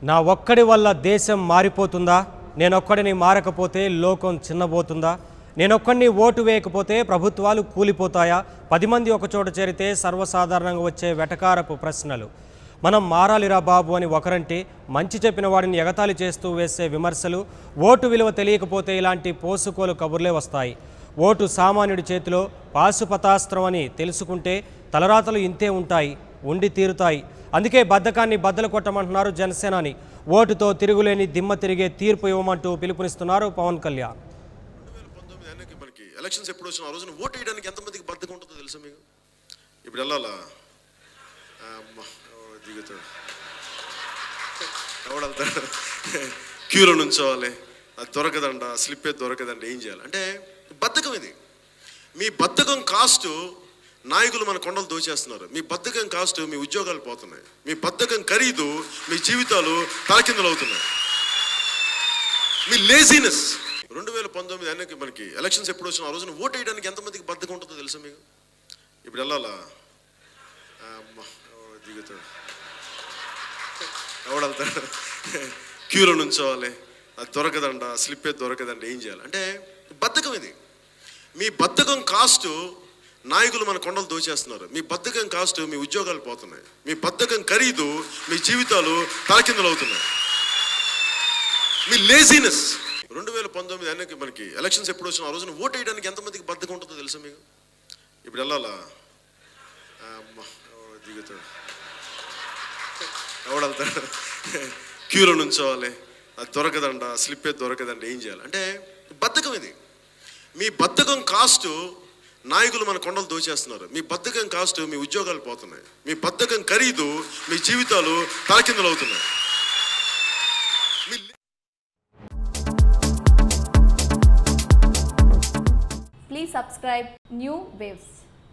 నా ఒక్కడి వల్ల దేశం మారిపోతుందా? నేనొక్కడిని మారకపోతే లోకం చిన్నబోతుందా? నేనొక్కడిని ఓటు వేయకపోతే ప్రభుత్వాలు కూలిపోతాయా? 10 మంది ఒకచోట చేరితే సర్వసాధారణంగా వచ్చే వెటకారపు ప్రశ్నలు. మనం మారాలిరా బాబు అని ఒకరంటే, మంచి చెప్పిన వాడిని ఎగతాళి చేస్తూ వేసే విమర్శలు, ఓటు విలువ తెలియకపోతే ఇలాంటి పోసుకోలు కబుర్లే వస్తాయి. ఓటు సామాన్యుడి చేతిలో పాశుపతాస్త్రం అని తెలుసుకుంటే తలరాతలు ఇంతే ఉంటాయి, ఉండి తీరుతాయి. అందుకే బద్ధకాన్ని బద్దలు కొట్టమంటున్నారు జనసేనాని. ఓటుతో తిరుగులేని దిమ్మ తిరిగే తీర్పు ఇవ్వమంటూ పిలుపునిస్తున్నారు పవన్ కళ్యాణ్. 2019 మనకి ఎలక్షన్స్ ఎప్పుడు వచ్చిన ఆ రోజున ఓటు వేయడానికి ఎంతమందికి బద్ధకం ఉంటుందో తెలుసా మీకు? ఇప్పుడు వెళ్ళాలా దిగుతాడు ఎవడెళ్తాడు, క్యూలో నుంచోవాలి, అది దొరకదంట, స్లిప్ అయితే దొరకదంట, ఏం చేయాలి అంటే బద్ధకం. ఇది మీ బద్ధకం కాస్ట్ నాయకులు మన కొండలు దోచేస్తున్నారు. మీ బద్ధకం కాస్ట్ మీ ఉద్యోగాలు పోతున్నాయి. మీ బద్ధకం ఖరీదు మీ జీవితాలు తలకిందులు అవుతున్నాయి. మీ లేజినెస్. 2019 మనకి ఎలక్షన్స్ ఎప్పుడు వచ్చిన ఆ రోజున ఓటు వేయడానికి ఎంతమందికి బద్ధకం ఉంటుందో తెలుసా మీకు? ఇప్పుడు వెళ్ళాలా దిగుతాడు ఎవడెళ్తాడు, క్యూలో నుంచోవాలి, అది దొరకదంట, స్లిప్ అయితే దొరకదంట, ఏం చేయాలి అంటే బద్ధకం. ఇది మీ బద్ధకం కాస్ట్ నాయకులు మన కొండలు దోచేస్తున్నారు. మీ బద్ధకం కాస్ట్ మీ ఉద్యోగాలు పోతున్నాయి. మీ బద్ధకం ఖరీదు మీ జీవితాలు తలకిందులు అవుతున్నాయి. మీ లేజినెస్. 2019 మనకి ఎలక్షన్స్ ఎప్పుడు వచ్చిన ఆ రోజున ఓటు వేయడానికి ఎంతమందికి బద్ధకం ఉంటుందో తెలుసా మీకు? ఇప్పుడు వెళ్ళాలా దిగుతాడు ఎవడెళ్తాడు, క్యూలో నుంచోవాలి, అది దొరకదంట, స్లిప్ అయితే దొరకదంట, ఏం చేయాలి అంటే బద్ధకం. ఇది మీ బద్ధకం కాస్ట్ నాయకులు మన కొండలు దోచేస్తున్నారు. మీ బద్ధకం కాస్ట్ మీ ఉద్యోగాలు పోతున్నాయి. మీ బద్ధకం ఖరీదు మీ జీవితాలు తలకిందులు అవుతున్నాయి. Please subscribe New Waves.